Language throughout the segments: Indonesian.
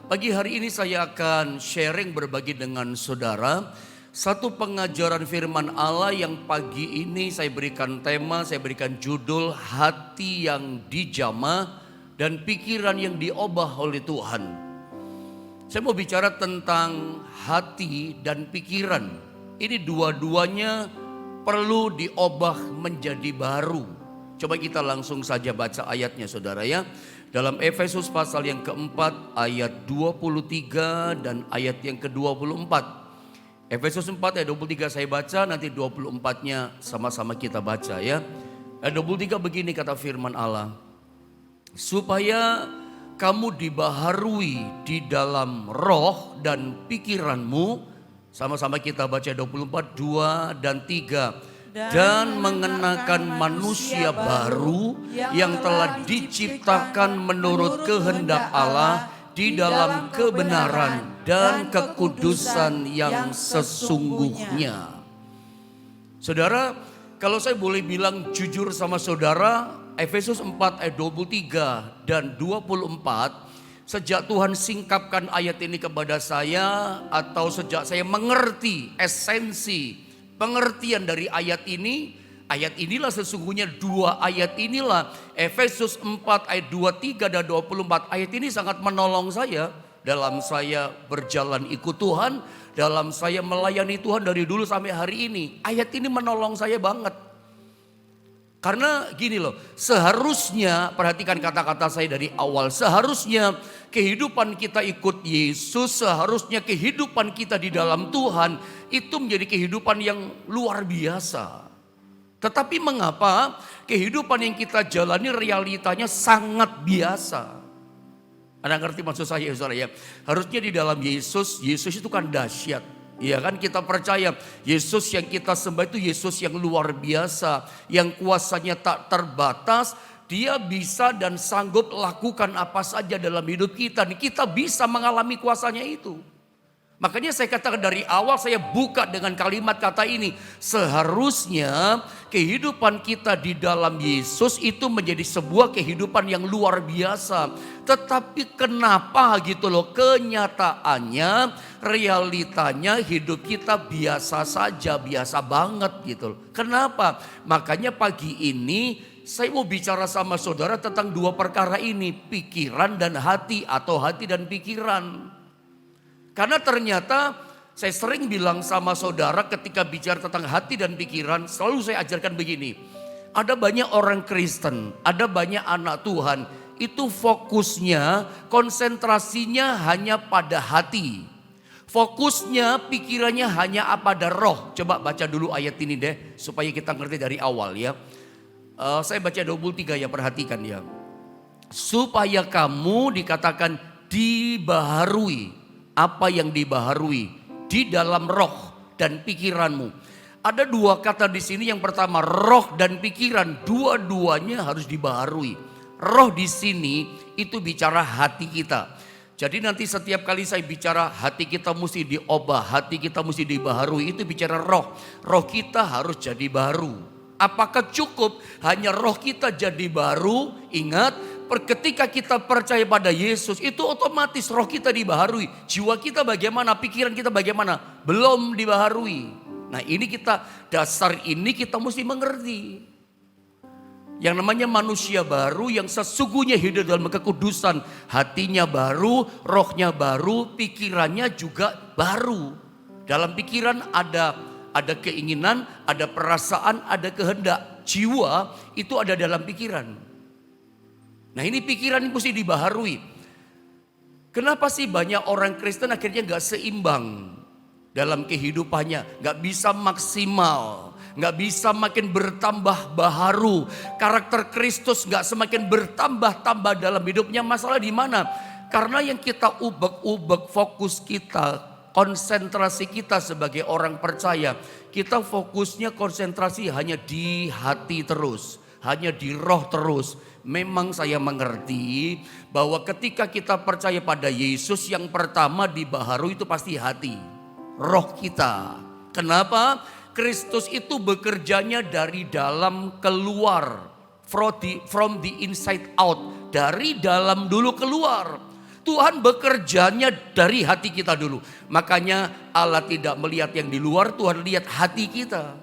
Pagi hari ini saya akan sharing berbagi dengan saudara satu pengajaran firman Allah yang pagi ini saya berikan tema, saya berikan judul hati yang dijamah dan pikiran yang diubah oleh Tuhan. Saya mau bicara tentang hati dan pikiran. Ini dua-duanya perlu diubah menjadi baru. Coba kita langsung saja baca ayatnya saudara ya. Dalam Efesus pasal yang keempat ayat 23 dan ayat yang ke-24. Efesus 4 ayat 23 saya baca, nanti 24-nya sama-sama kita baca ya. Ayat 23 begini kata firman Allah. Supaya kamu dibaharui di dalam roh dan pikiranmu. Sama-sama kita baca 24, 2 dan 3. Dan mengenakan manusia baru yang telah diciptakan menurut kehendak Allah di dalam kebenaran dan kekudusan yang sesungguhnya. Saudara, kalau saya boleh bilang jujur sama saudara, Efesus 4 ayat 23 dan 24, sejak Tuhan singkapkan ayat ini kepada saya atau sejak saya mengerti esensi pengertian dari ayat inilah sesungguhnya dua ayat inilah Efesus 4 ayat 23 dan 24. Ayat ini sangat menolong saya dalam saya berjalan ikut Tuhan, dalam saya melayani Tuhan dari dulu sampai hari ini. Ayat ini menolong saya banget. Karena gini loh, seharusnya perhatikan kata-kata saya dari awal, seharusnya kehidupan kita ikut Yesus, seharusnya kehidupan kita di dalam Tuhan itu menjadi kehidupan yang luar biasa. Tetapi mengapa kehidupan yang kita jalani realitanya sangat biasa? Anda ngerti maksud saya saudara ya? Harusnya di dalam Yesus itu kan dahsyat. Ya kan kita percaya Yesus yang kita sembah itu Yesus yang luar biasa, yang kuasanya tak terbatas. Dia bisa dan sanggup lakukan apa saja dalam hidup kita. Kita bisa mengalami kuasanya itu. Makanya saya katakan dari awal saya buka dengan kalimat kata ini. Seharusnya kehidupan kita di dalam Yesus itu menjadi sebuah kehidupan yang luar biasa. Tetapi kenapa gitu loh, kenyataannya, realitanya hidup kita biasa saja, biasa banget gitu loh. Kenapa? Makanya pagi ini saya mau bicara sama saudara tentang dua perkara ini, pikiran dan hati atau hati dan pikiran. Karena ternyata saya sering bilang sama saudara ketika bicara tentang hati dan pikiran, selalu saya ajarkan begini. Ada banyak orang Kristen, ada banyak anak Tuhan, itu fokusnya, konsentrasinya hanya pada hati. Fokusnya, pikirannya hanya pada roh. Coba baca dulu ayat ini deh, supaya kita ngerti dari awal ya. Saya baca 23 ya, perhatikan ya. Supaya kamu dikatakan dibaharui. Apa yang dibaharui di dalam roh dan pikiranmu. Ada dua kata di sini. Yang pertama roh dan pikiran, dua-duanya harus dibaharui. Roh di sini itu bicara hati kita. Jadi nanti setiap kali saya bicara hati kita mesti diubah, hati kita mesti dibaharui, itu bicara roh. Roh kita harus jadi baru. Apakah cukup hanya roh kita jadi baru? Ingat, ketika kita percaya pada Yesus itu otomatis roh kita dibaharui. Jiwa kita bagaimana, pikiran kita bagaimana, belum dibaharui. Nah ini dasar ini kita mesti mengerti. Yang namanya manusia baru yang sesungguhnya hidup dalam kekudusan. Hatinya baru, rohnya baru, pikirannya juga baru. Dalam pikiran ada keinginan, ada perasaan, ada kehendak. Jiwa itu ada dalam pikiran. Nah ini pikiran ini mesti dibaharui. Kenapa sih banyak orang Kristen akhirnya gak seimbang dalam kehidupannya. Gak bisa maksimal, gak bisa makin bertambah baharu. Karakter Kristus gak semakin bertambah-tambah dalam hidupnya. Masalah di mana? Karena yang kita ubek-ubek fokus kita, konsentrasi kita sebagai orang percaya. Kita fokusnya konsentrasi hanya di hati terus, hanya di roh terus. Memang saya mengerti bahwa ketika kita percaya pada Yesus, yang pertama dibaharui itu pasti hati, roh kita. Kenapa? Kristus itu bekerjanya dari dalam keluar, from the inside out, dari dalam dulu keluar. Tuhan bekerjanya dari hati kita dulu. Makanya Allah tidak melihat yang di luar, Tuhan lihat hati kita.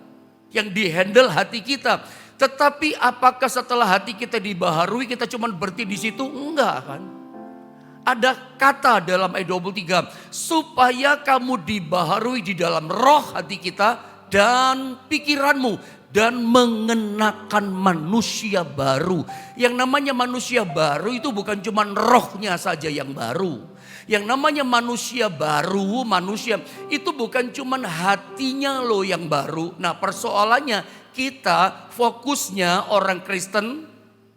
Yang dihandle hati kita. Tetapi apakah setelah hati kita dibaharui kita cuma berhenti di situ? Enggak kan. Ada kata dalam ayat 23, supaya kamu dibaharui di dalam roh hati kita dan pikiranmu, dan mengenakan manusia baru. Yang namanya manusia baru itu bukan cuma rohnya saja yang baru. Yang namanya manusia baru, manusia itu bukan cuma hatinya loh yang baru. Nah persoalannya kita fokusnya orang Kristen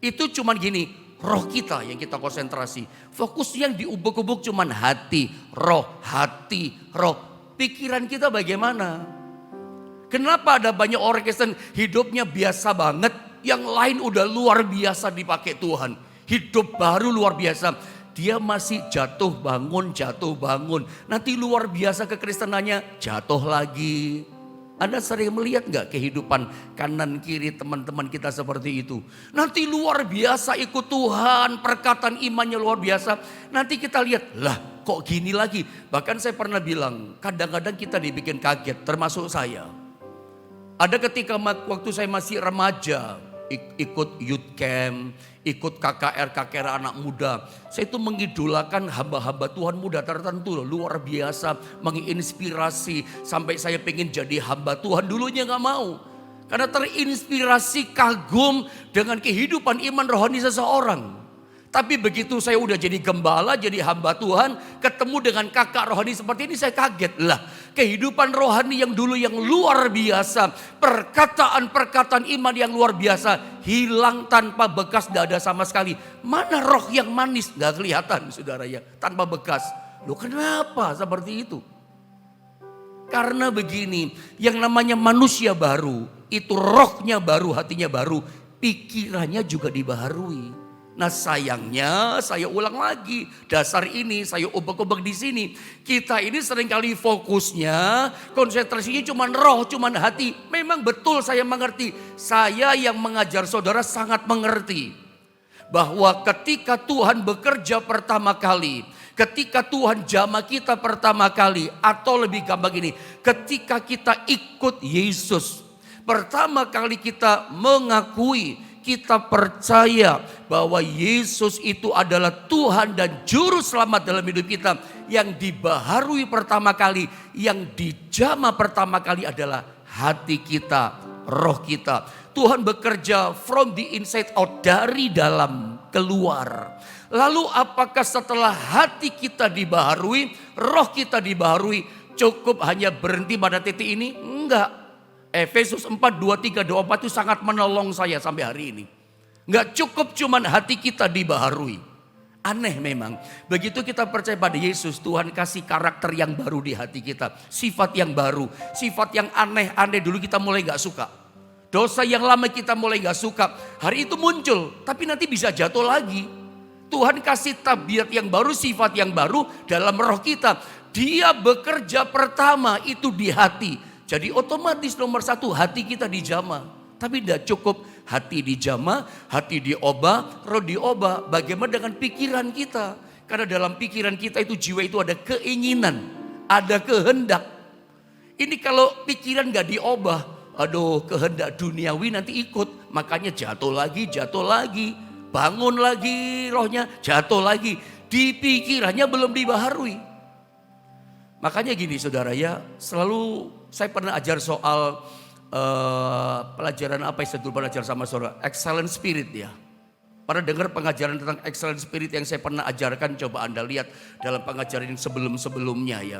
itu cuma gini, roh kita yang kita konsentrasi. Fokus yang diubuk-ubuk cuman hati, roh. Pikiran kita bagaimana? Kenapa ada banyak orang Kristen hidupnya biasa banget, yang lain udah luar biasa dipakai Tuhan. Hidup baru luar biasa. Dia masih jatuh bangun. Nanti luar biasa kekristenannya jatuh lagi. Anda sering melihat gak kehidupan kanan kiri teman-teman kita seperti itu. Nanti luar biasa ikut Tuhan, perkataan imannya luar biasa. Nanti kita lihat, lah kok gini lagi. Bahkan saya pernah bilang, kadang-kadang kita dibikin kaget, termasuk saya. Ada ketika waktu saya masih remaja, ikut youth camp, ikut KKR anak muda. Saya itu mengidolakan hamba-hamba Tuhan muda tertentu loh, luar biasa, menginspirasi sampai saya pengen jadi hamba Tuhan. Dulunya gak mau, karena terinspirasi kagum dengan kehidupan iman rohani seseorang. Tapi begitu saya udah jadi gembala, jadi hamba Tuhan, ketemu dengan kakak rohani seperti ini, saya kaget. Lah, kehidupan rohani yang dulu yang luar biasa, perkataan-perkataan iman yang luar biasa, hilang tanpa bekas, gak ada sama sekali. Mana roh yang manis? Gak kelihatan saudara ya, tanpa bekas. Loh kenapa seperti itu? Karena begini, yang namanya manusia baru, itu rohnya baru, hatinya baru, pikirannya juga dibaharui. Nah sayangnya saya ulang lagi, dasar ini saya ubek-ubek di sini. Kita ini seringkali fokusnya, konsentrasinya cuma roh, cuma hati. Memang betul saya mengerti. Saya yang mengajar saudara sangat mengerti. Bahwa ketika Tuhan bekerja pertama kali, ketika Tuhan jamah kita pertama kali, atau lebih gampang ini, ketika kita ikut Yesus, pertama kali kita mengakui, kita percaya bahwa Yesus itu adalah Tuhan dan Juru Selamat dalam hidup kita. Yang dibaharui pertama kali, yang dijamah pertama kali adalah hati kita, roh kita. Tuhan bekerja from the inside out, dari dalam keluar. Lalu apakah setelah hati kita dibaharui, roh kita dibaharui, cukup hanya berhenti pada titik ini? Enggak. Efesus 4, 23, 24 itu sangat menolong saya sampai hari ini. Enggak cukup cuman hati kita dibaharui. Aneh memang. Begitu kita percaya pada Yesus, Tuhan kasih karakter yang baru di hati kita. Sifat yang baru. Sifat yang aneh-aneh dulu kita mulai gak suka. Dosa yang lama kita mulai gak suka. Hari itu muncul, tapi nanti bisa jatuh lagi. Tuhan kasih tabiat yang baru, sifat yang baru dalam roh kita. Dia bekerja pertama itu di hati. Jadi otomatis nomor satu hati kita dijamah. Tapi tidak cukup hati dijamah, hati diobah, roh diobah. Bagaimana dengan pikiran kita? Karena dalam pikiran kita itu jiwa itu ada keinginan, ada kehendak. Ini kalau pikiran gak diobah, aduh kehendak duniawi nanti ikut. Makanya jatuh lagi, bangun lagi rohnya, jatuh lagi. Di pikirannya belum dibaharui. Makanya gini saudara ya, selalu saya pernah ajar soal pelajaran apa yang saya dulu pernah ajar sama saudara, excellent spirit ya. Pernah dengar pengajaran tentang excellent spirit yang saya pernah ajarkan, coba Anda lihat dalam pengajaran yang sebelum-sebelumnya ya.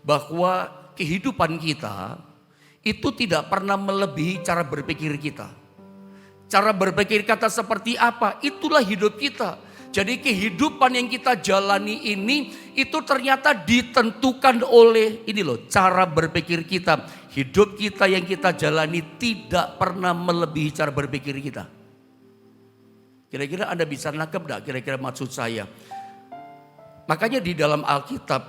Bahwa kehidupan kita itu tidak pernah melebihi cara berpikir kita. Cara berpikir kata seperti apa, itulah hidup kita. Jadi kehidupan yang kita jalani ini itu ternyata ditentukan oleh ini loh, cara berpikir kita. Hidup kita yang kita jalani tidak pernah melebihi cara berpikir kita. Kira-kira Anda bisa nangkep gak kira-kira maksud saya? Makanya di dalam Alkitab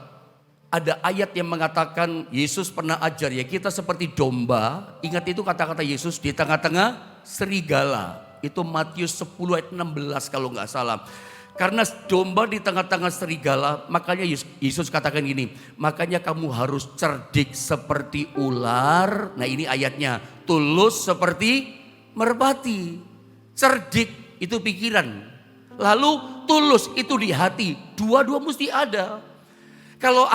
ada ayat yang mengatakan, Yesus pernah ajar ya, kita seperti domba. Ingat itu kata-kata Yesus, di tengah-tengah serigala. Itu Matius 10 ayat 16 kalau gak salah. Karena domba di tengah-tengah serigala, makanya Yesus katakan gini, makanya kamu harus cerdik seperti ular. Nah ini ayatnya, tulus seperti merpati. Cerdik itu pikiran, lalu tulus itu di hati. Dua-dua mesti ada. Kalau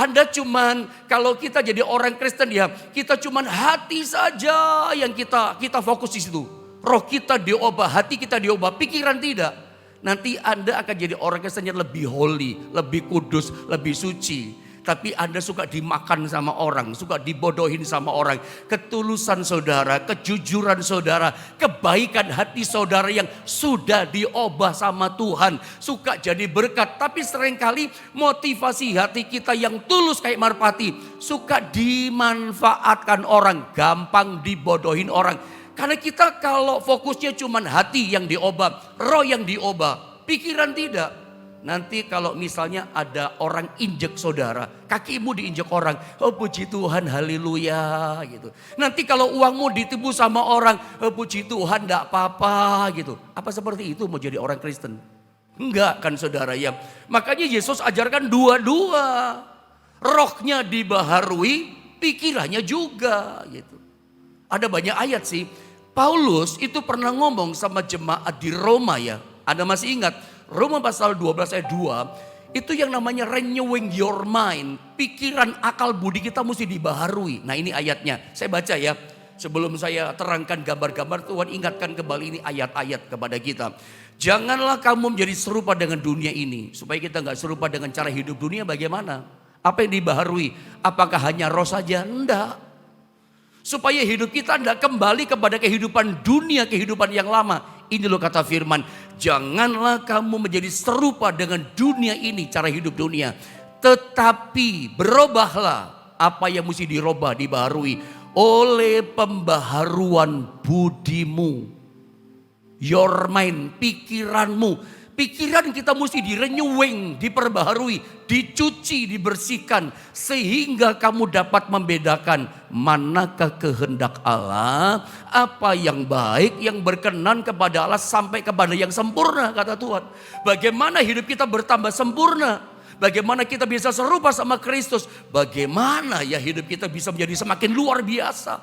kalau kita jadi orang Kristen ya, kita cuman hati saja yang kita fokus di situ. Roh kita diubah, hati kita diubah, pikiran tidak. Nanti Anda akan jadi orang Kristen yang lebih holy, lebih kudus, lebih suci. Tapi Anda suka dimakan sama orang, suka dibodohin sama orang. Ketulusan saudara, kejujuran saudara, kebaikan hati saudara yang sudah diubah sama Tuhan. Suka jadi berkat, tapi seringkali motivasi hati kita yang tulus kayak merpati. Suka dimanfaatkan orang, gampang dibodohin orang. Karena kita kalau fokusnya cuma hati yang diubah, roh yang diubah, pikiran tidak. Nanti kalau misalnya ada orang injek saudara, kakimu diinjek orang, oh puji Tuhan, haleluya gitu. Nanti kalau uangmu ditipu sama orang, oh puji Tuhan, enggak apa-apa gitu. Apa seperti itu mau jadi orang Kristen? Enggak kan saudara ya. Makanya Yesus ajarkan dua-dua. Rohnya dibaharui, pikirannya juga gitu. Ada banyak ayat sih. Paulus itu pernah ngomong sama jemaat di Roma ya. Anda masih ingat? Roma pasal 12 ayat 2. Itu yang namanya renewing your mind. Pikiran akal budi kita mesti dibaharui. Nah ini ayatnya. Saya baca ya. Sebelum saya terangkan gambar-gambar, Tuhan ingatkan kembali ini ayat-ayat kepada kita. Janganlah kamu menjadi serupa dengan dunia ini. Supaya kita gak serupa dengan cara hidup dunia bagaimana? Apa yang dibaharui? Apakah hanya roh saja? Enggak. Supaya hidup kita tidak kembali kepada kehidupan dunia, kehidupan yang lama. Ini loh kata firman, janganlah kamu menjadi serupa dengan dunia ini, cara hidup dunia. Tetapi berubahlah, apa yang mesti dirubah, dibaharui oleh pembaharuan budimu. Your mind, pikiranmu. Pikiran kita mesti di-renewing, diperbaharui, dicuci, dibersihkan. Sehingga kamu dapat membedakan manakah kehendak Allah. Apa yang baik, yang berkenan kepada Allah sampai kepada yang sempurna kata Tuhan. Bagaimana hidup kita bertambah sempurna. Bagaimana kita bisa serupa sama Kristus. Bagaimana ya hidup kita bisa menjadi semakin luar biasa.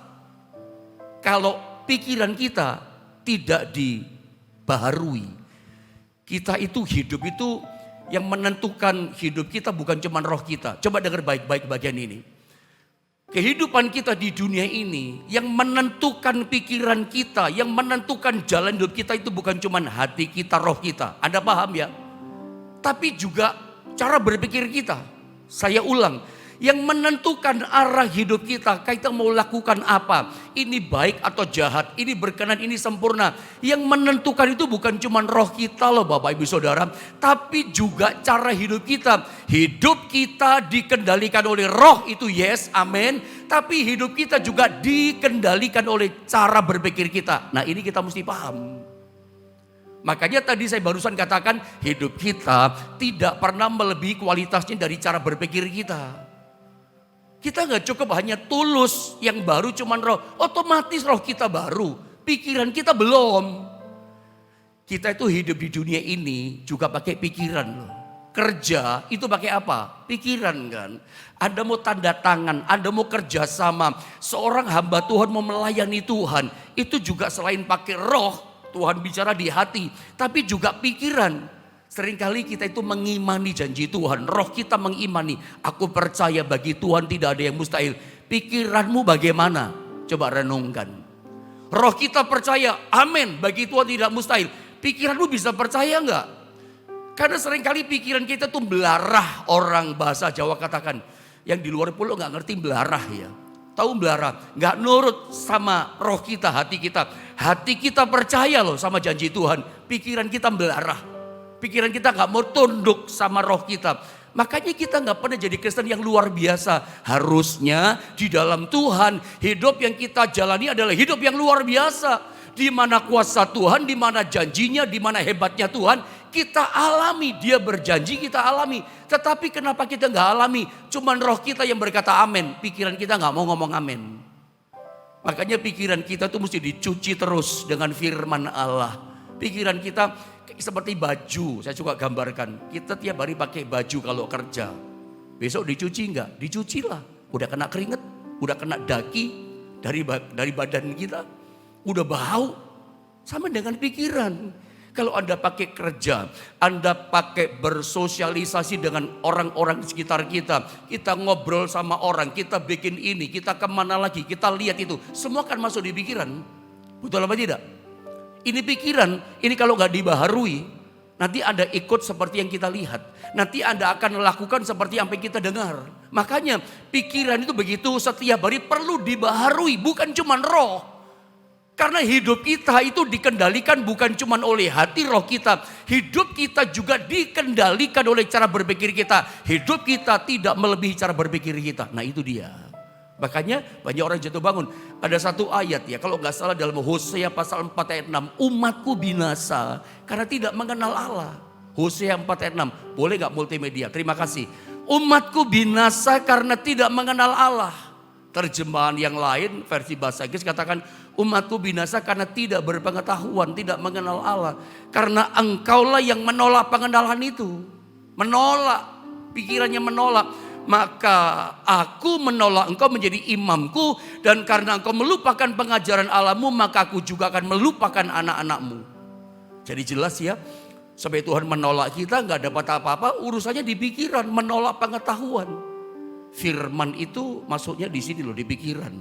Kalau pikiran kita tidak dibaharui. Kita itu hidup itu yang menentukan hidup kita bukan cuma roh kita. Coba dengar baik-baik bagian ini. Kehidupan kita di dunia ini yang menentukan pikiran kita, yang menentukan jalan hidup kita itu bukan cuma hati kita, roh kita. Anda paham ya? Tapi juga cara berpikir kita. Saya ulang, yang menentukan arah hidup kita mau lakukan apa. Ini baik atau jahat, ini berkenan, ini sempurna. Yang menentukan itu bukan cuma roh kita loh Bapak Ibu Saudara. Tapi juga cara hidup kita. Hidup kita dikendalikan oleh roh itu yes, amin. Tapi hidup kita juga dikendalikan oleh cara berpikir kita. Nah ini kita mesti paham. Makanya tadi saya barusan katakan hidup kita tidak pernah melebihi kualitasnya dari cara berpikir kita. Kita gak cukup hanya tulus yang baru cuman roh. Otomatis roh kita baru. Pikiran kita belum. Kita itu hidup di dunia ini juga pakai pikiran loh. Kerja itu pakai apa? Pikiran kan. Anda mau tanda tangan, Anda mau kerja sama. Seorang hamba Tuhan mau melayani Tuhan. Itu juga selain pakai roh, Tuhan bicara di hati. Tapi juga pikiran. Seringkali kita itu mengimani janji Tuhan. Roh kita mengimani. Aku percaya bagi Tuhan tidak ada yang mustahil. Pikiranmu bagaimana? Coba renungkan. Roh kita percaya. Amin. Bagi Tuhan tidak mustahil. Pikiranmu bisa percaya enggak? Karena seringkali pikiran kita tuh belarah. Orang bahasa Jawa katakan. Yang di luar pulau enggak ngerti belarah ya. Tahu belarah. Enggak nurut sama roh kita, hati kita. Hati kita percaya loh sama janji Tuhan. Pikiran kita belarah. Pikiran kita gak mau tunduk sama roh kita. Makanya kita gak pernah jadi Kristen yang luar biasa. Harusnya di dalam Tuhan hidup yang kita jalani adalah hidup yang luar biasa. Di mana kuasa Tuhan, di mana janjinya, di mana hebatnya Tuhan. Kita alami, dia berjanji kita alami. Tetapi kenapa kita gak alami? Cuman roh kita yang berkata amin. Pikiran kita gak mau ngomong amin. Makanya pikiran kita tuh mesti dicuci terus dengan firman Allah. Pikiran kita seperti baju, saya suka gambarkan. Kita tiap hari pakai baju kalau kerja. Besok dicuci enggak? Dicucilah. Udah kena keringet, udah kena daki dari badan kita. Udah bau. Sama dengan pikiran. Kalau Anda pakai kerja, Anda pakai bersosialisasi dengan orang-orang di sekitar kita. Kita ngobrol sama orang, kita bikin ini, kita kemana lagi, kita lihat itu. Semua kan masuk di pikiran. Betul apa tidak? Ini pikiran, ini kalau nggak dibaharui, nanti Anda ikut seperti yang kita lihat. Nanti Anda akan melakukan seperti yang kita dengar. Makanya pikiran itu begitu setiap hari perlu dibaharui, bukan cuma roh. Karena hidup kita itu dikendalikan bukan cuma oleh hati roh kita. Hidup kita juga dikendalikan oleh cara berpikir kita. Hidup kita tidak melebihi cara berpikir kita. Nah itu dia. Makanya banyak orang jatuh bangun. Ada satu ayat ya, kalau nggak salah dalam Hosea pasal 4 ayat 6. Umatku binasa karena tidak mengenal Allah. Hosea 4 ayat 6. Boleh nggak multimedia? Terima kasih. Umatku binasa karena tidak mengenal Allah. Terjemahan yang lain versi bahasa Inggris katakan umatku binasa karena tidak berpengetahuan, tidak mengenal Allah. Karena engkaulah yang menolak pengenalan itu. Menolak, pikirannya menolak. Maka aku menolak engkau menjadi imamku. Dan karena engkau melupakan pengajaran Allahmu, maka aku juga akan melupakan anak-anakmu. Jadi jelas ya, sampai Tuhan menolak kita gak dapat apa-apa, urusannya di pikiran, menolak pengetahuan. Firman itu masuknya di sini loh, di pikiran.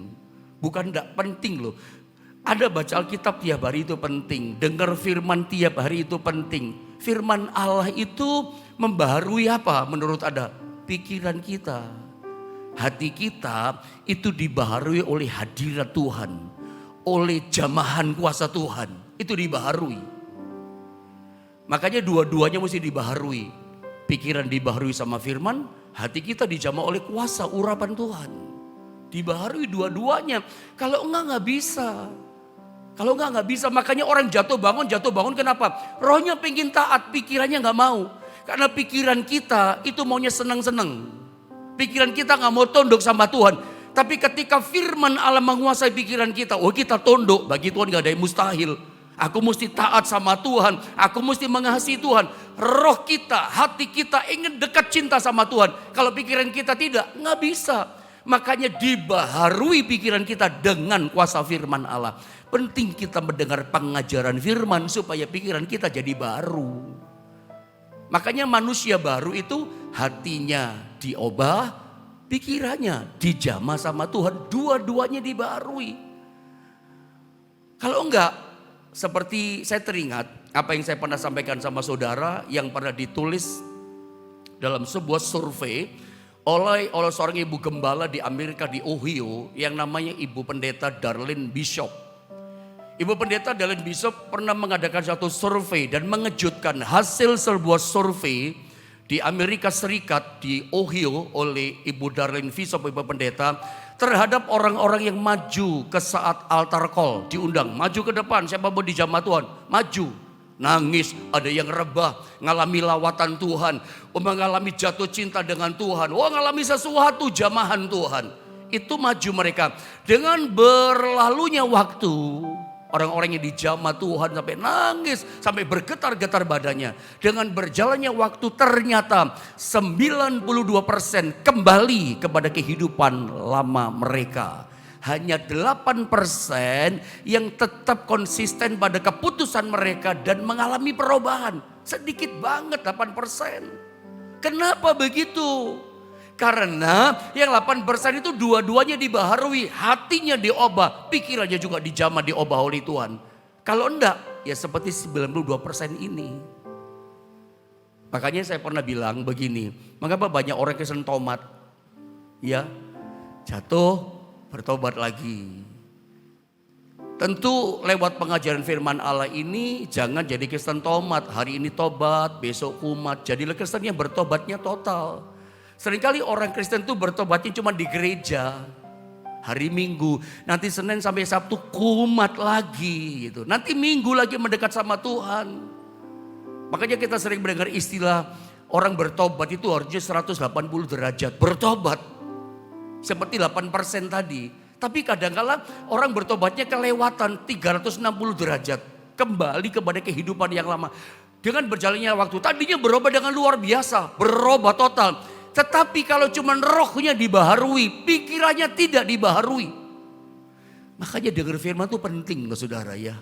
Bukan tidak penting loh. Ada baca Alkitab tiap hari itu penting. Dengar firman tiap hari itu penting. Firman Allah itu membaharui apa menurut Anda? Pikiran kita. Hati kita itu dibaharui oleh hadirat Tuhan. Oleh jamahan kuasa Tuhan. Itu dibaharui. Makanya dua-duanya mesti dibaharui. Pikiran dibaharui sama firman. Hati kita dijamah oleh kuasa urapan Tuhan. Dibaharui dua-duanya. Kalau enggak bisa. Kalau enggak bisa. Makanya orang jatuh bangun kenapa? Rohnya pengen taat, pikirannya enggak mau. Karena pikiran kita itu maunya senang-senang. Pikiran kita enggak mau tunduk sama Tuhan. Tapi ketika firman Allah menguasai pikiran kita, oh kita tunduk. Bagi Tuhan enggak ada yang mustahil. Aku mesti taat sama Tuhan. Aku mesti mengasihi Tuhan. Roh kita, hati kita ingin dekat cinta sama Tuhan. Kalau pikiran kita tidak, nggak bisa. Makanya dibaharui pikiran kita dengan kuasa firman Allah. Penting kita mendengar pengajaran firman supaya pikiran kita jadi baru. Makanya manusia baru itu hatinya diubah, pikirannya dijamah sama Tuhan. Dua-duanya dibaharui. Kalau enggak, seperti saya teringat apa yang saya pernah sampaikan sama saudara yang pernah ditulis dalam sebuah survei oleh seorang ibu gembala di Amerika di Ohio yang namanya Ibu Pendeta Darlene Bishop. Ibu Pendeta Darlene Bishop pernah mengadakan satu survei dan mengejutkan hasil sebuah survei di Amerika Serikat di Ohio oleh Ibu Darlene Bishop, Ibu Pendeta, terhadap orang-orang yang maju ke saat altar call, diundang maju ke depan, siapa mau di jamaah Tuhan, maju, nangis, ada yang rebah, ngalami lawatan Tuhan, mengalami jatuh cinta dengan Tuhan, ngalami sesuatu jamahan Tuhan. Itu maju mereka. Dengan berlalunya waktu, orang-orang yang di jamaah Tuhan sampai nangis, sampai bergetar-getar badannya. Dengan berjalannya waktu ternyata 92% kembali kepada kehidupan lama mereka. Hanya 8% yang tetap konsisten pada keputusan mereka dan mengalami perubahan. Sedikit banget 8%. Kenapa begitu? Karena yang 8% itu dua-duanya dibaharui, hatinya diubah, pikirannya juga dijamah diubah oleh Tuhan. Kalau enggak, ya seperti 92% ini. Makanya saya pernah bilang begini, mengapa banyak orang Kristen tomat? Ya, jatuh, bertobat lagi. Tentu lewat pengajaran firman Allah ini jangan jadi Kristen tomat. Hari ini tobat, besok kumat. Jadilah Kristen yang bertobatnya total. Seringkali orang Kristen tuh bertobatnya cuma di gereja. Hari Minggu, nanti Senin sampai Sabtu kumat lagi gitu. Nanti Minggu lagi mendekat sama Tuhan. Makanya kita sering mendengar istilah orang bertobat itu harusnya 180 derajat. Bertobat. Seperti 8% tadi. Tapi kadang-kala orang bertobatnya kelewatan 360 derajat. Kembali kepada kehidupan yang lama. Dengan berjalannya waktu, tadinya berubah dengan luar biasa, berubah total. Tetapi kalau cuma rohnya dibaharui, pikirannya tidak dibaharui. Makanya dengar firman itu penting loh saudara ya.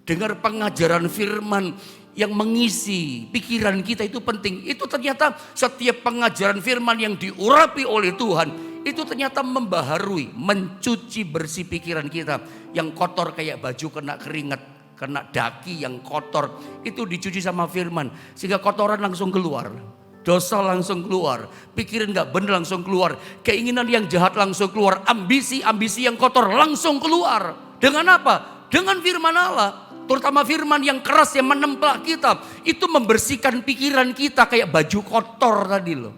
Dengar pengajaran firman yang mengisi pikiran kita itu penting. Itu ternyata setiap pengajaran firman yang diurapi oleh Tuhan, itu ternyata membaharui, mencuci bersih pikiran kita. Yang kotor kayak baju kena keringat, kena daki yang kotor, itu dicuci sama firman. Sehingga kotoran langsung keluar. Dosa langsung keluar, pikiran gak benar langsung keluar, keinginan yang jahat langsung keluar, ambisi yang kotor langsung keluar. Dengan apa? Dengan firman Allah. Terutama firman yang keras yang menemplak kita, itu membersihkan pikiran kita kayak baju kotor tadi loh.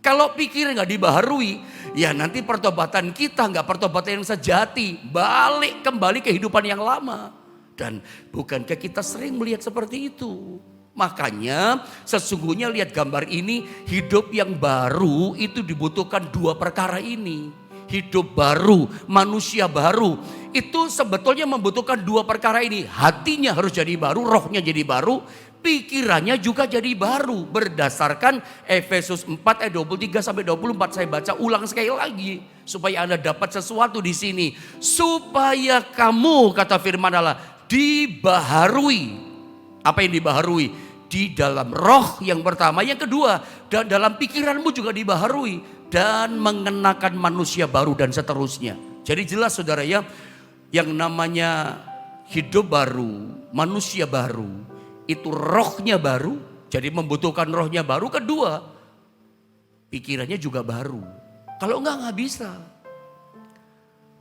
Kalau pikiran gak dibaharui, ya nanti pertobatan kita gak pertobatan yang sejati, balik kembali kehidupan yang lama. Dan bukankah kita sering melihat seperti itu? Makanya sesungguhnya lihat gambar ini, hidup yang baru itu dibutuhkan dua perkara ini. Hidup baru, manusia baru, itu sebetulnya membutuhkan dua perkara ini. Hatinya harus jadi baru, rohnya jadi baru, pikirannya juga jadi baru. Berdasarkan Efesus 4 ayat 23 sampai 24, saya baca ulang sekali lagi supaya Anda dapat sesuatu di sini. Supaya kamu, kata firman Allah, dibaharui. Apa yang dibaharui? Di dalam roh yang pertama. Yang kedua, dan dalam pikiranmu juga dibaharui. Dan mengenakan manusia baru dan seterusnya. Jadi jelas saudara ya, yang namanya hidup baru, manusia baru, itu rohnya baru. Jadi membutuhkan rohnya baru. Kedua, pikirannya juga baru. Kalau enggak bisa.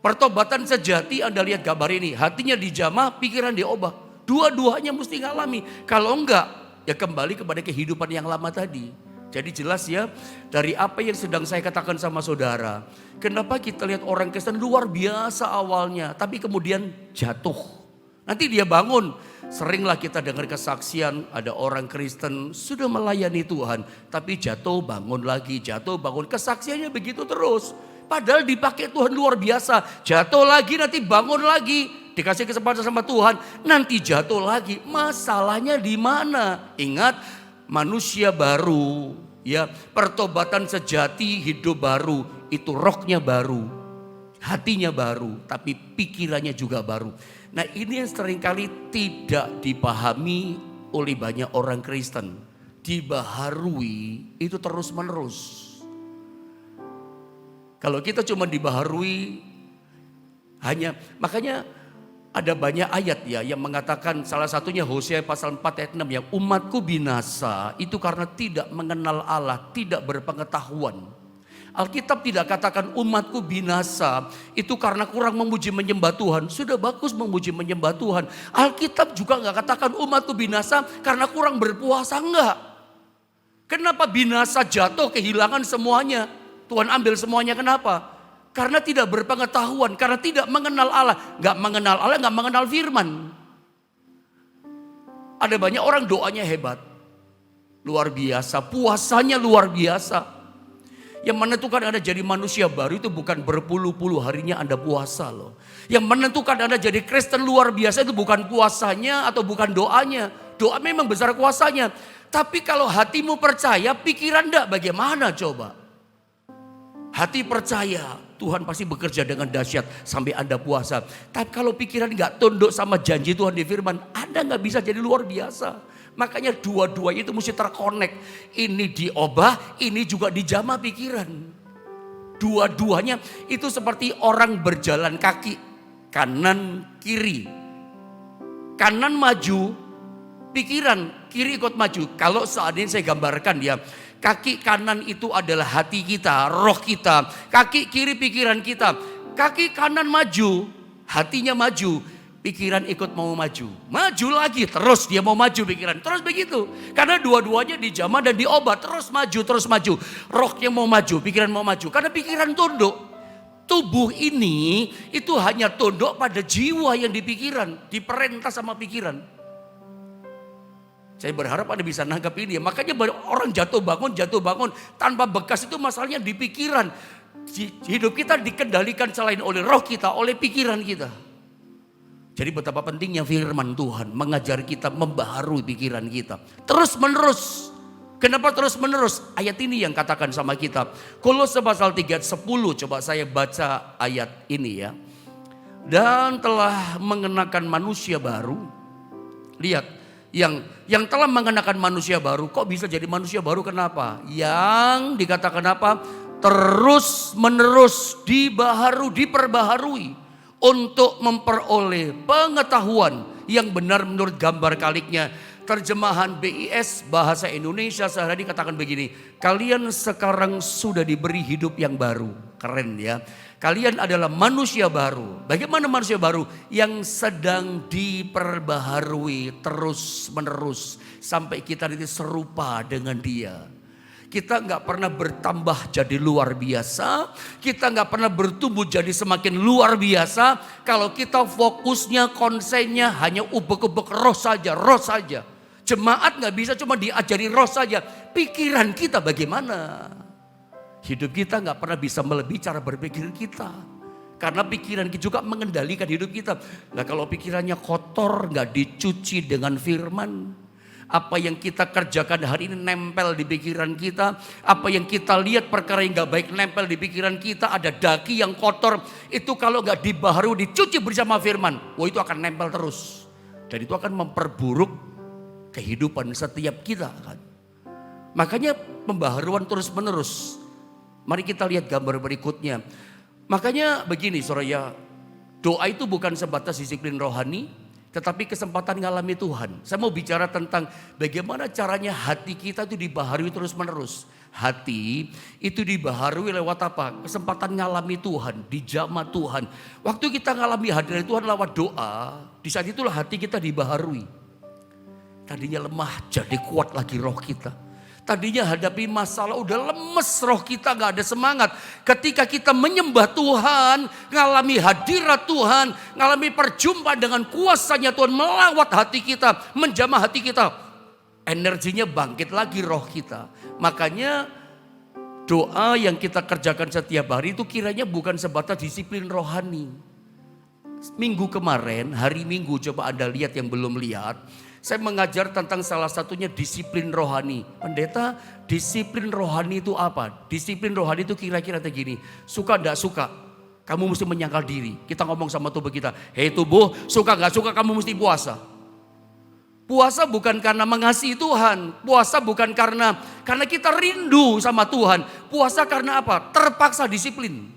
Pertobatan sejati Anda lihat gambar ini. Hatinya dijamah, pikiran diubah. Dua-duanya mesti ngalami. Kalau enggak, ya kembali kepada kehidupan yang lama tadi. Jadi jelas ya, dari apa yang sedang saya katakan sama saudara. Kenapa kita lihat orang Kristen luar biasa awalnya, tapi kemudian jatuh. Nanti dia bangun. Seringlah kita dengar kesaksian, ada orang Kristen sudah melayani Tuhan, tapi jatuh bangun lagi, jatuh bangun. Kesaksiannya begitu terus. Padahal dipakai Tuhan luar biasa. Jatuh lagi, nanti bangun lagi. Dikasih kesempatan sama Tuhan, nanti jatuh lagi. Masalahnya di mana? Ingat, manusia baru, ya, pertobatan sejati, hidup baru, itu rohnya baru, hatinya baru, tapi pikirannya juga baru. Nah, ini yang seringkali tidak dipahami oleh banyak orang Kristen. Dibaharui itu terus menerus. Kalau kita cuma dibaharui hanya, makanya ada banyak ayat ya yang mengatakan, salah satunya Hosea pasal 4 ayat 6 yang umatku binasa itu karena tidak mengenal Allah, tidak berpengetahuan. Alkitab tidak katakan umatku binasa itu karena kurang memuji menyembah Tuhan. Sudah bagus memuji menyembah Tuhan. Alkitab juga gak katakan umatku binasa karena kurang berpuasa, enggak. Kenapa binasa jatuh kehilangan semuanya? Tuhan ambil semuanya, kenapa? Karena tidak berpengetahuan, karena tidak mengenal Allah. Gak mengenal Allah, gak mengenal firman. Ada banyak orang doanya hebat. Luar biasa, puasanya luar biasa. Yang menentukan Anda jadi manusia baru itu bukan berpuluh-puluh harinya Anda puasa loh. Yang menentukan Anda jadi Kristen luar biasa itu bukan puasanya atau bukan doanya. Doa memang besar kuasanya. Tapi kalau hatimu percaya, pikiran enggak, bagaimana coba? Hati percaya, Tuhan pasti bekerja dengan dahsyat sampai Anda puasa. Tapi kalau pikiran gak tunduk sama janji Tuhan di firman, Anda gak bisa jadi luar biasa. Makanya dua-duanya itu mesti terkonek. Ini diubah, ini juga dijamah pikiran. Dua-duanya itu seperti orang berjalan kaki, kanan kiri. Kanan maju, pikiran kiri ikut maju. Kalau saat ini saya gambarkan ya, kaki kanan itu adalah hati kita, roh kita. Kaki kiri pikiran kita. Kaki kanan maju, hatinya maju, pikiran ikut mau maju. Maju lagi, terus dia mau maju pikiran. Terus begitu. Karena dua-duanya dijamah dan diobat. Terus maju, terus maju. Rohnya mau maju, pikiran mau maju. Karena pikiran tunduk. Tubuh ini itu hanya tunduk pada jiwa yang di pikiran. Diperintah sama pikiran. Saya berharap Anda bisa nangkap ini ya. Makanya orang jatuh bangun tanpa bekas itu masalahnya di pikiran. Hidup kita dikendalikan selain oleh roh kita, oleh pikiran kita. Jadi betapa pentingnya firman Tuhan mengajar kita, membaharui pikiran kita. Terus menerus. Kenapa terus menerus? Ayat ini yang katakan sama kita. Kolose pasal 3 ayat 10, coba saya baca ayat ini ya. Dan telah mengenakan manusia baru. Lihat, yang telah mengenakan manusia baru, kok bisa jadi manusia baru? Kenapa? Yang dikatakan apa? Terus menerus diperbaharui untuk memperoleh pengetahuan yang benar menurut gambar kaliknya. Terjemahan BIS bahasa Indonesia sehari katakan begini, kalian sekarang sudah diberi hidup yang baru. Keren ya. Kalian adalah manusia baru. Bagaimana manusia baru? Yang sedang diperbaharui terus menerus sampai kita nanti serupa dengan dia. Kita nggak pernah bertambah jadi luar biasa. Kita nggak pernah bertumbuh jadi semakin luar biasa. Kalau kita fokusnya, konsennya hanya ubek-ubek roh saja, roh saja. Jemaat nggak bisa cuma diajari roh saja. Pikiran kita bagaimana? Hidup kita nggak pernah bisa melebihi cara berpikir kita. Karena pikiran kita juga mengendalikan hidup kita. Nah kalau pikirannya kotor, nggak dicuci dengan firman. Apa yang kita kerjakan hari ini nempel di pikiran kita. Apa yang kita lihat perkara yang gak baik nempel di pikiran kita. Ada daki yang kotor. Itu kalau gak dibaharui, dicuci bersama firman. Wah itu akan nempel terus. Dan itu akan memperburuk kehidupan setiap kita. Kan? Makanya pembaharuan terus menerus. Mari kita lihat gambar berikutnya. Makanya begini saudara, doa itu bukan sebatas disiplin rohani. Tetapi kesempatan ngalami Tuhan. Saya mau bicara tentang bagaimana caranya hati kita itu dibaharui terus menerus. Hati itu dibaharui lewat apa? Kesempatan ngalami Tuhan, dijamah Tuhan. Waktu kita ngalami hadirat Tuhan lewat doa, di saat itulah hati kita dibaharui. Tadinya lemah jadi kuat lagi roh kita. Tadinya hadapi masalah udah lemes roh kita gak ada semangat. Ketika kita menyembah Tuhan, ngalami hadirat Tuhan, ngalami perjumpaan dengan kuasanya Tuhan melawat hati kita, menjamah hati kita. Energinya bangkit lagi roh kita. Makanya doa yang kita kerjakan setiap hari itu kiranya bukan sebatas disiplin rohani. Minggu kemarin, hari Minggu coba Anda lihat yang belum lihat. Saya mengajar tentang salah satunya disiplin rohani. Pendeta, disiplin rohani itu apa? Disiplin rohani itu kira-kira begini. Suka enggak suka, kamu mesti menyangkal diri. Kita ngomong sama tubuh kita. Hei tubuh, suka enggak suka kamu mesti puasa. Puasa bukan karena mengasihi Tuhan. Puasa bukan karena kita rindu sama Tuhan. Puasa karena apa? Terpaksa disiplin.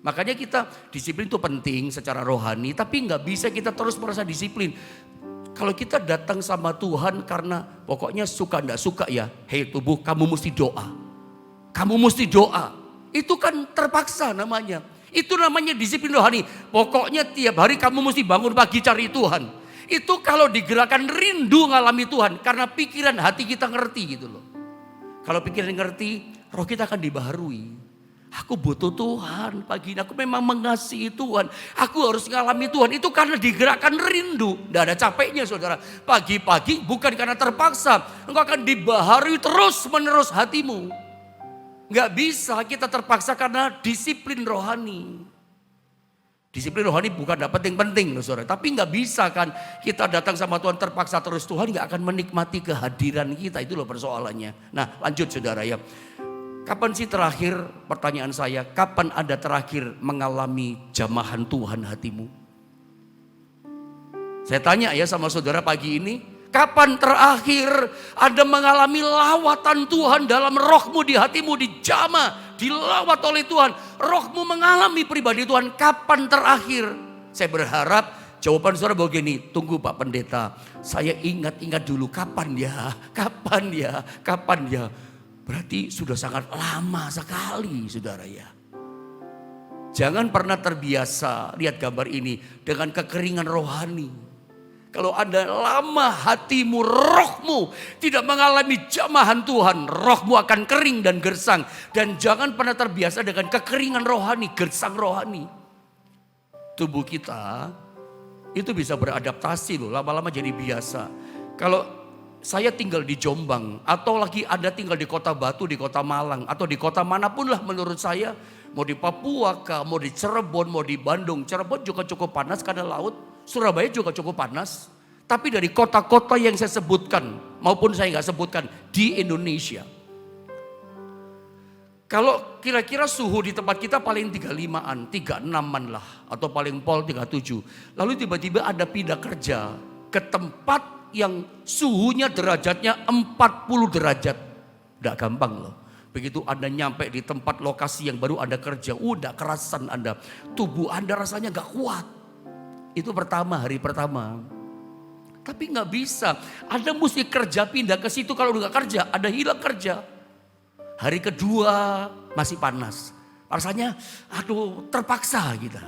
Makanya kita disiplin itu penting secara rohani. Tapi nggak bisa kita terus merasa disiplin. Kalau kita datang sama Tuhan karena pokoknya suka enggak suka ya. Hei tubuh kamu mesti doa. Kamu mesti doa. Itu kan terpaksa namanya. Itu namanya disiplin rohani. Pokoknya tiap hari kamu mesti bangun pagi cari Tuhan. Itu kalau digerakkan rindu ngalami Tuhan. Karena pikiran hati kita ngerti gitu loh. Kalau pikiran ngerti roh kita akan dibaharui. Aku butuh Tuhan pagi ini, aku memang mengasihi Tuhan. Aku harus ngalami Tuhan, itu karena digerakkan rindu. Tidak ada capeknya saudara. Pagi-pagi bukan karena terpaksa. Engkau akan dibaharui terus menerus hatimu. Gak bisa kita terpaksa karena disiplin rohani. Disiplin rohani bukan dapat yang penting loh saudara. Tapi gak bisa kan kita datang sama Tuhan terpaksa terus. Tuhan gak akan menikmati kehadiran kita, itu loh persoalannya. Nah lanjut saudara ya. Kapan sih terakhir, pertanyaan saya, kapan Anda terakhir mengalami jamahan Tuhan hatimu? Saya tanya ya sama saudara pagi ini, kapan terakhir Anda mengalami lawatan Tuhan dalam rohmu di hatimu, dijamah, dilawat oleh Tuhan. Rohmu mengalami pribadi Tuhan, kapan terakhir? Saya berharap jawaban saudara begini, tunggu Pak Pendeta, saya ingat-ingat dulu kapan ya. Berarti sudah sangat lama sekali saudara ya. Jangan pernah terbiasa, lihat gambar ini, dengan kekeringan rohani. Kalau Anda lama hatimu, rohmu tidak mengalami jamahan Tuhan, rohmu akan kering dan gersang. Dan jangan pernah terbiasa dengan kekeringan rohani, gersang rohani. Tubuh kita itu bisa beradaptasi loh, lama-lama jadi biasa. Kalau saya tinggal di Jombang atau lagi Anda tinggal di Kota Batu, di Kota Malang atau di kota manapun lah menurut saya, mau di Papua kah, mau di Cirebon, mau di Bandung. Cirebon juga cukup panas karena laut. Surabaya juga cukup panas. Tapi dari kota-kota yang saya sebutkan maupun saya nggak sebutkan di Indonesia. Kalau kira-kira suhu di tempat kita paling 35-an, 36-an lah. Atau paling pol 37. Lalu tiba-tiba ada pindah kerja ke tempat yang suhunya derajatnya 40 derajat. Nggak gampang loh. Begitu Anda nyampe di tempat lokasi yang baru Anda kerja, udah kerasan Anda. Tubuh Anda rasanya nggak kuat. Itu hari pertama. Tapi nggak bisa. Anda mesti kerja pindah ke situ, kalau nggak kerja, Anda hilang kerja. Hari kedua masih panas. Rasanya terpaksa kita.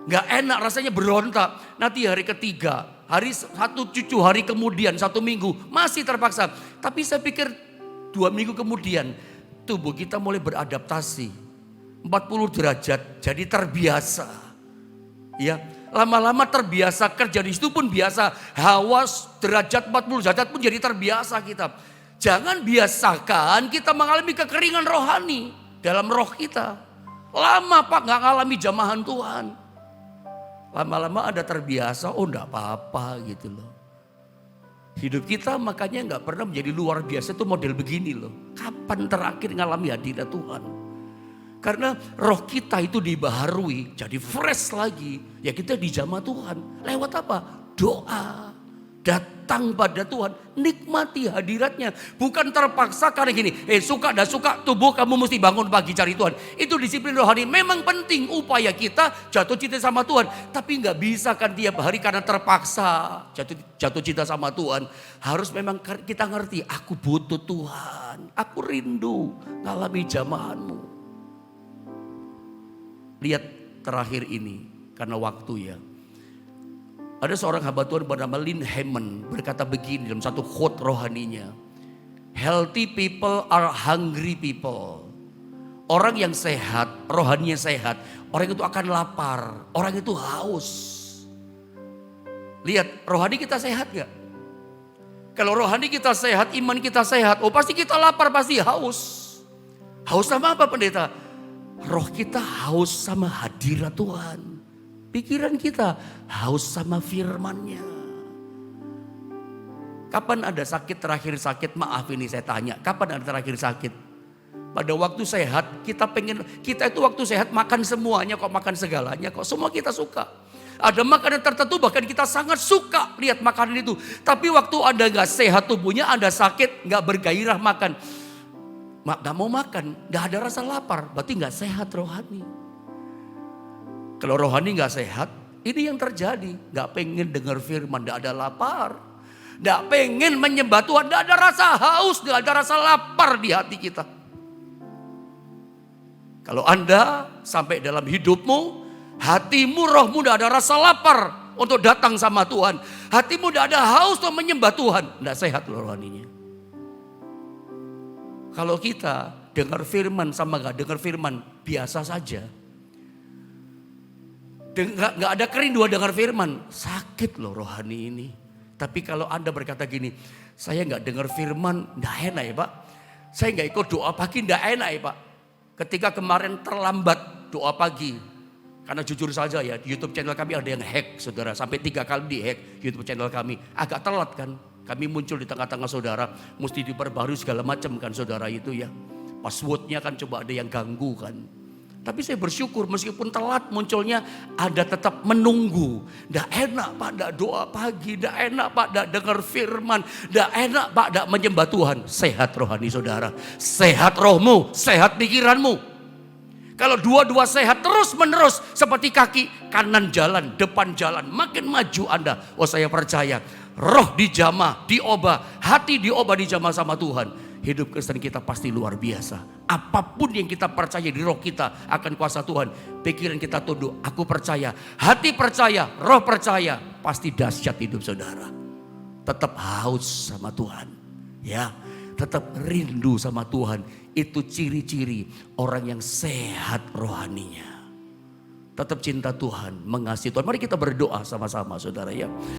Nggak enak, rasanya berontak. Nanti hari ketiga, hari kemudian, 1 minggu masih terpaksa. Tapi saya pikir 2 minggu kemudian tubuh kita mulai beradaptasi. 40 derajat jadi terbiasa. Ya, lama-lama terbiasa, kerja di situ pun biasa. Hawa derajat 40 derajat pun jadi terbiasa kita. Jangan biasakan kita mengalami kekeringan rohani dalam roh kita. Lama Pak gak ngalami jamahan Tuhan. Lama-lama ada terbiasa, enggak apa-apa gitu loh. Hidup kita makanya gak pernah menjadi luar biasa, itu model begini loh. Kapan terakhir ngalami hadirat Tuhan? Karena roh kita itu dibaharui, jadi fresh lagi. Ya kita dijamah Tuhan. Lewat apa? Doa. Datang pada Tuhan, nikmati hadiratnya. Bukan terpaksa karena gini, suka dan suka tubuh kamu mesti bangun pagi cari Tuhan. Itu disiplin rohani, memang penting upaya kita jatuh cinta sama Tuhan. Tapi gak bisa kan tiap hari karena terpaksa jatuh cinta sama Tuhan. Harus memang kita ngerti, aku butuh Tuhan. Aku rindu ngalami jamahanmu. Lihat terakhir ini, karena waktu ya. Ada seorang hamba Tuhan bernama Lynn Hammond berkata begini dalam satu quote rohaninya. Healthy people are hungry people. Orang yang sehat, rohaninya sehat, orang itu akan lapar, orang itu haus. Lihat, rohani kita sehat gak? Kalau rohani kita sehat, iman kita sehat, pasti kita lapar, pasti haus. Haus sama apa pendeta? Roh kita haus sama hadirat Tuhan. Pikiran kita haus sama firman-Nya. Kapan ada sakit terakhir sakit? Maaf ini saya tanya. Kapan ada terakhir sakit? Pada waktu sehat kita itu waktu sehat makan semuanya kok, makan segalanya kok. Semua kita suka. Ada makanan tertentu bahkan kita sangat suka lihat makanan itu. Tapi waktu Anda gak sehat tubuhnya, Anda sakit, gak bergairah makan. Gak mau makan, gak ada rasa lapar. Berarti gak sehat rohani. Kalau rohani gak sehat, ini yang terjadi. Gak pengen dengar firman, gak ada lapar. Gak pengen menyembah Tuhan, gak ada rasa haus, gak ada rasa lapar di hati kita. Kalau Anda sampai dalam hidupmu, hatimu, rohmu gak ada rasa lapar untuk datang sama Tuhan. Hatimu gak ada haus untuk menyembah Tuhan, gak sehat loh rohaninya. Kalau kita dengar firman sama gak dengar firman, biasa saja. Gak ada kerinduan dengar firman, sakit loh rohani ini. Tapi kalau Anda berkata gini, saya gak dengar firman, gak enak ya Pak. Saya gak ikut doa pagi, gak enak ya Pak. Ketika kemarin terlambat doa pagi, karena jujur saja ya, YouTube channel kami ada yang hack saudara. Sampai 3 kali di hack YouTube channel kami. Agak telat kan, kami muncul di tengah-tengah saudara. Mesti diperbarui segala macam kan saudara itu ya. Passwordnya kan coba ada yang ganggu kan. Tapi saya bersyukur meskipun telat munculnya, Anda tetap menunggu. Nggak enak Pak, nggak doa pagi. Nggak enak Pak, nggak dengar firman. Nggak enak Pak, nggak menyembah Tuhan. Sehat rohani saudara. Sehat rohmu, sehat pikiranmu. Kalau dua-dua sehat terus menerus seperti kaki, kanan jalan, depan jalan. Makin maju Anda. Saya percaya roh dijamah, diobah. Hati diobah, dijamah sama Tuhan. Hidup Kristen kita pasti luar biasa. Apapun yang kita percaya di roh kita akan kuasa Tuhan. Pikiran kita tunduk, aku percaya. Hati percaya, roh percaya. Pasti dahsyat hidup saudara. Tetap haus sama Tuhan. Ya, tetap rindu sama Tuhan. Itu ciri-ciri orang yang sehat rohaninya. Tetap cinta Tuhan, mengasihi Tuhan. Mari kita berdoa sama-sama saudara ya.